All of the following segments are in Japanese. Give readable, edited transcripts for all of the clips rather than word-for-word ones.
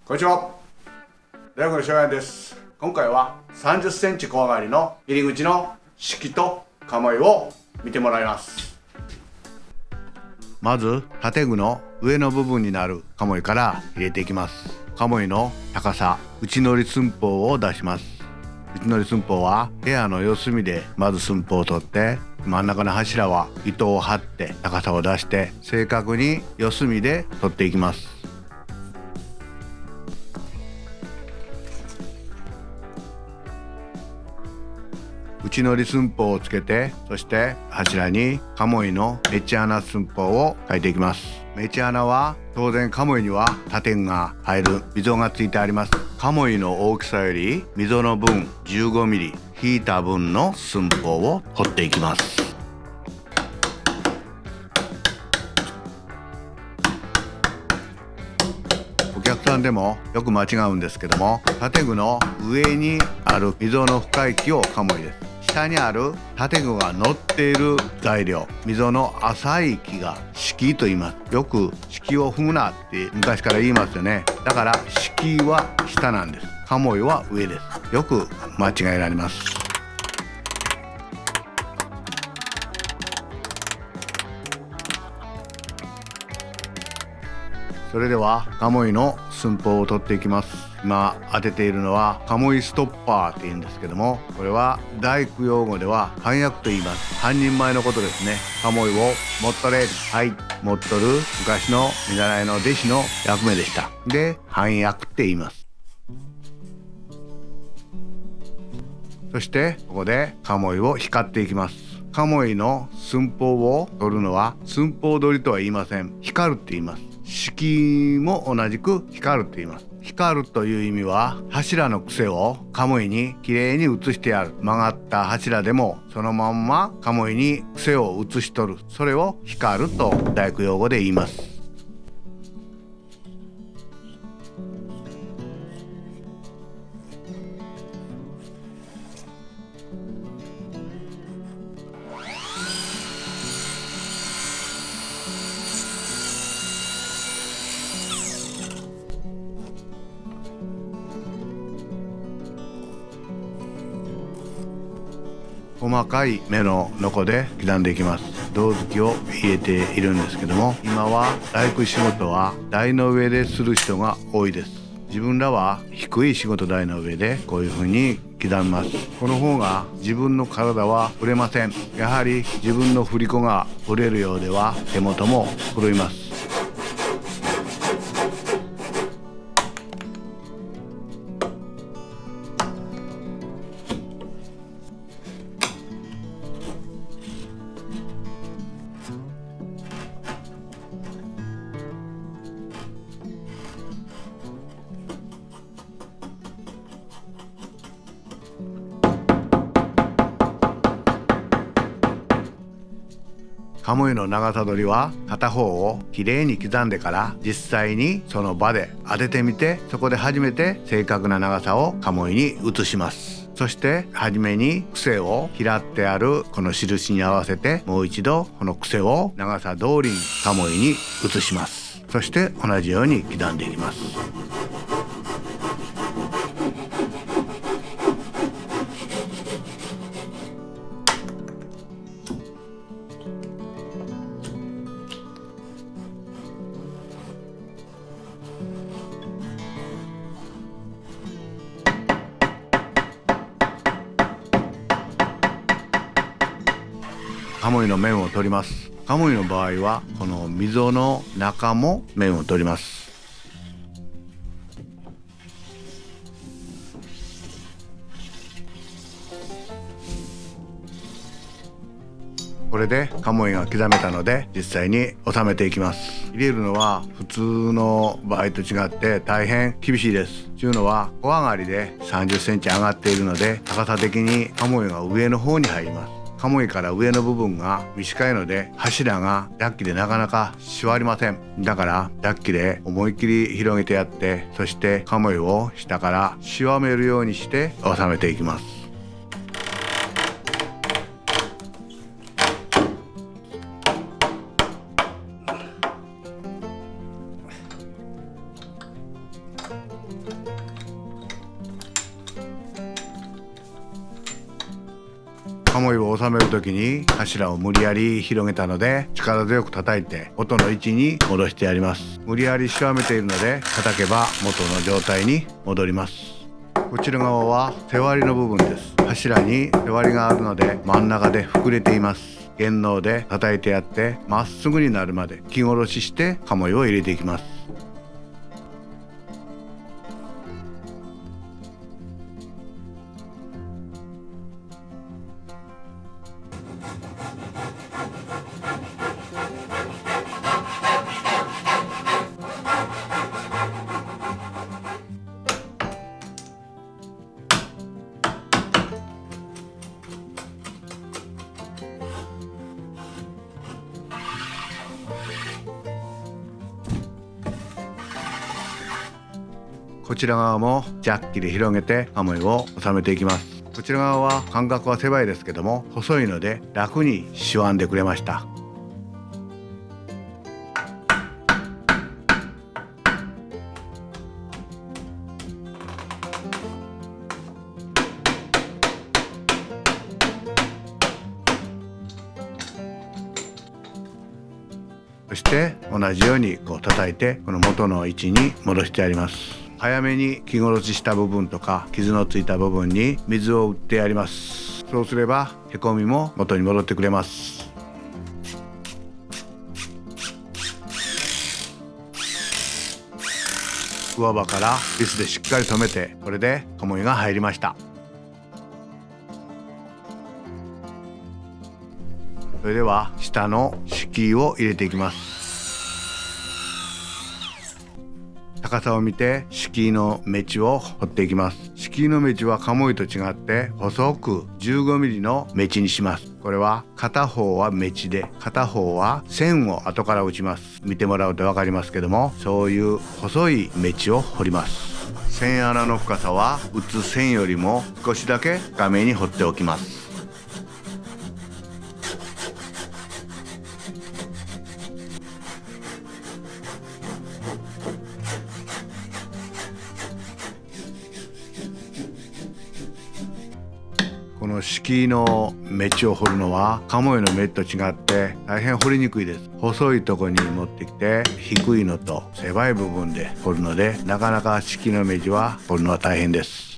こんにちは、大学の翔也です。今回は30センチ小上がりの入り口の式と鴨居を見てもらいます。まず建具の上の部分になる鴨居から入れていきます。鴨居の高さ、内乗り寸法を出します。内乗り寸法は部屋の四隅でまず寸法を取って、真ん中の柱は糸を張って高さを出して正確に四隅で取っていきます。内乗り寸法をつけて、そして柱に鴨居のメッチ穴寸法を書いていきます。メッチ穴は当然鴨居には縦が入る溝がついてあります。鴨居の大きさより溝の分 15mm 引いた分の寸法を掘っていきます。お客さんでもよく間違うんですけども、建具の上にある溝の深い木を鴨居です。下にある建具が乗っている材料、溝の浅い木が敷と言います。よく敷を踏むなって昔から言いますよね。だから敷は下なんです。鴨居は上です。よく間違えられます。それでは鴨居の寸法を取っていきます。今当てているのは鴨居ストッパーって言うんですけども、これは大工用語では半役と言います。半人前のことですね。鴨居を持っとれ、はい、持っとる昔の見習いの弟子の役目でした。で、半役って言います。そしてここで鴨居を光っていきます。鴨居の寸法を取るのは寸法取りとは言いません。光るって言います。式も同じく光ると言います。光るという意味は柱の癖を鴨居にきれいに移してやる。曲がった柱でもそのまんま鴨居に癖を移し取る。それを光ると大工用語で言います。細かい目のノコで刻んでいきます。胴突きを入れているんですけども、今は大工仕事は台の上でする人が多いです。自分らは低い仕事台の上でこういう風に刻みます。この方が自分の体は触れません。やはり自分の振り子が触れるようでは手元も狂います。鴨居の長さ取りは片方をきれいに刻んでから実際にその場で当ててみて、そこで初めて正確な長さを鴨居に移します。そして初めに癖を拾ってあるこの印に合わせてもう一度この癖を長さ通りに鴨居に移します。そして同じように刻んでいきます。鴨居の面を取ります。鴨居の場合はこの溝の中も面を取ります。これで鴨居が刻めたので実際に収めていきます。入れるのは普通の場合と違って大変厳しいです。というのは小上がりで30センチ上がっているので、高さ的に鴨居が上の方に入ります。鴨居から上の部分が短いので柱がジャッキでなかなか座りません。だからジャッキで思いっきり広げてやって、そして鴨居を下からしわめるようにして収めていきます。鴨居を収める時に柱を無理やり広げたので力強く叩いて元の位置に戻してやります。無理やりしわめているので叩けば元の状態に戻ります。こちら側は背割りの部分です。柱に背割りがあるので真ん中で膨れています。原能で叩いてやってまっすぐになるまで木殺しして鴨居を入れていきます。こちら側もジャッキで広げて鴨居を収めていきます。こちら側は間隔は狭いですけども細いので楽にしわんでくれました。そして同じように叩いてこの元の位置に戻してやります。早めに木殺しした部分とか傷のついた部分に水を打ってやります。そうすればへこみも元に戻ってくれます。上刃からビスでしっかり留めてこれで鴨居が入りました。それでは下の敷居を入れていきます。高さを見て敷居の目地を掘っていきます。敷居の目地は鴨居と違って細く 15mm の目地にします。これは片方は目地で片方は線を後から打ちます。見てもらうと分かりますけどもそういう細い目地を掘ります。線穴の深さは打つ線よりも少しだけ深めに掘っておきます。この敷居の目地を掘るのは鴨居の目と違って大変掘りにくいです。細いところに持ってきて低いのと狭い部分で掘るのでなかなか敷居の目地は掘るのは大変です。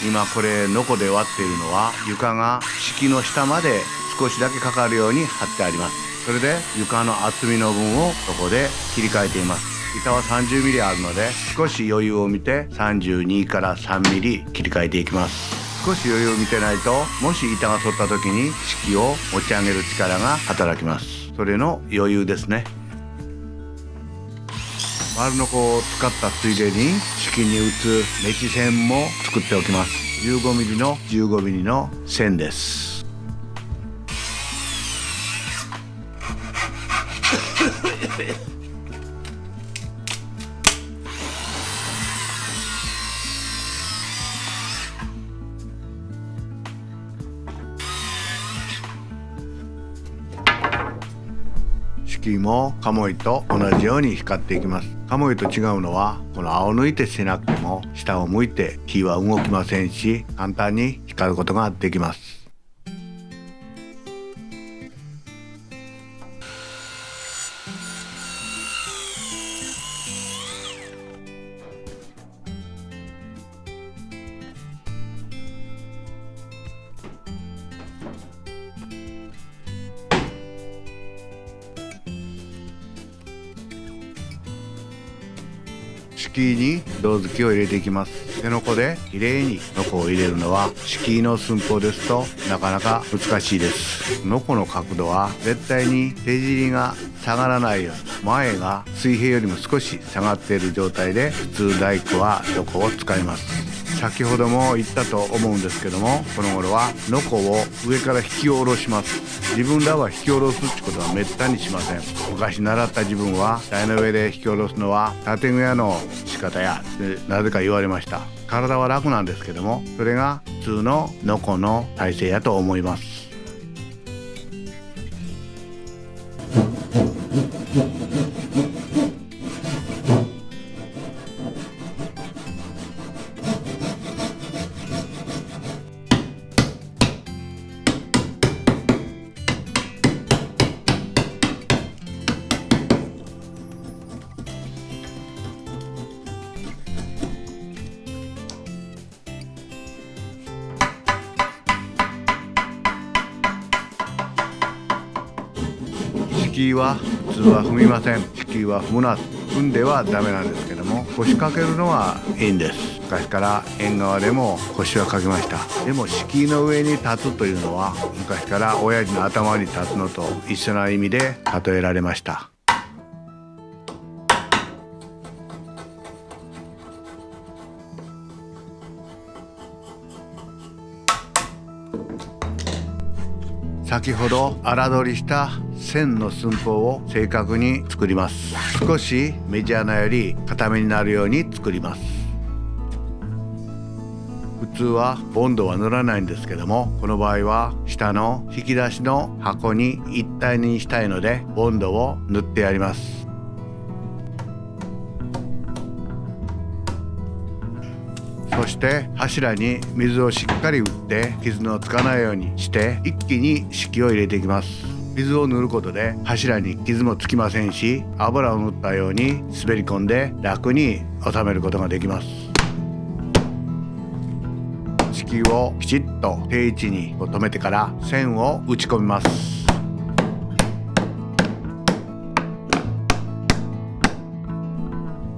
今これノコで割っているのは床が敷の下まで少しだけかかるように貼ってあります。それで床の厚みの分をそこで切り替えています。板は 30mm あるので少し余裕を見て32から 3mm 切り替えていきます。少し余裕を見てないともし板が反った時に敷を持ち上げる力が働きます。それの余裕ですね。丸ノコを使ったついでに敷に打つ目地線も作っておきます。15mm の 15mm の線です。敷居も鴨居と同じように光っていきます。鴨居と違うのはこの青抜いてしてなくても下を向いて火は動きませんし簡単に光ることができます。敷居に胴付きを入れていきます。手のこできれいにノコを入れるのは敷居の寸法ですとなかなか難しいです。ノコの角度は絶対に手尻が下がらないように前が水平よりも少し下がっている状態で普通大工はノコを使います。先ほども言ったと思うんですけども、この頃はノコを上から引き下ろします。自分らは引き下ろすってことはめったにしません。昔習った自分は台の上で引き下ろすのは建具屋の仕方やってなぜか言われました。体は楽なんですけども、それが普通のノコの体勢やと思います。敷居は普通は踏みません。敷居は踏むな。踏んではダメなんですけども、腰掛けるのはいいんです。昔から縁側でも腰は掛けました。でも敷居の上に立つというのは昔から親父の頭に立つのと一緒な意味で例えられました。先ほど粗取りした線の寸法を正確に作ります。少しメジャーなより固めになるように作ります。普通はボンドは塗らないんですけども、この場合は下の引き出しの箱に一体にしたいのでボンドを塗ってやります。そして柱に水をしっかり打って傷のつかないようにして一気に敷を入れていきます。水を塗ることで柱に傷もつきませんし、油を塗ったように滑り込んで楽に収めることができます。敷をきちっと定位置に留めてから線を打ち込みます。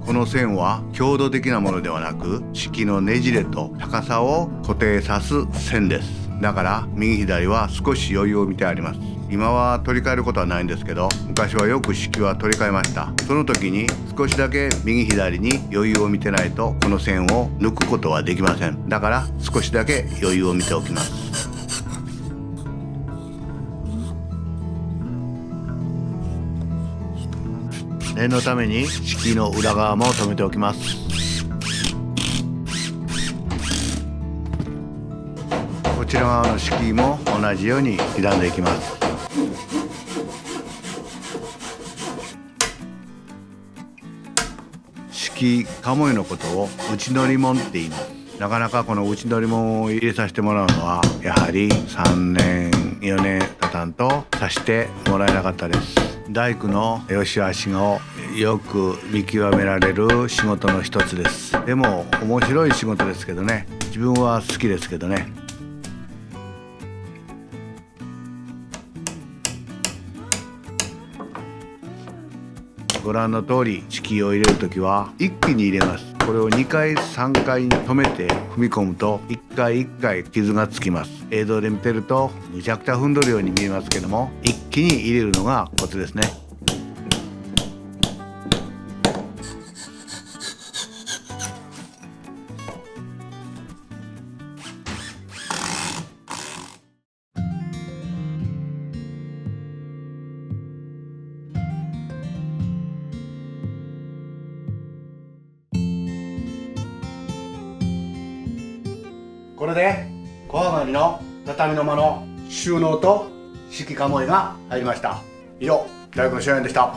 この線は強度的なものではなく、敷のねじれと高さを固定さす線です。だから右左は少し余裕を見てあります。今は取り替えることはないんですけど、昔はよく敷は取り替えました。その時に少しだけ右左に余裕を見てないとこの線を抜くことはできません。だから少しだけ余裕を見ておきます。念のために敷の裏側も留めておきます。こちら側の敷も同じように刻んでいきます。敷鴨居のことを内乗り紋って言います。なかなかこの内乗り紋を入れさせてもらうのはやはり3年4年経たんとさしてもらえなかったです。大工の良し悪しをよく見極められる仕事の一つです。でも面白い仕事ですけどね。自分は好きですけどね。ご覧の通り敷を入れるときは一気に入れます。これを2回3回止めて踏み込むと1回1回傷がつきます。映像で見てるとむちゃくちゃ踏んどるように見えますけども、一気に入れるのがコツですね。これで小上がりの畳の間の収納と敷き鴨居が入りました。以上、大工の塩谷でした。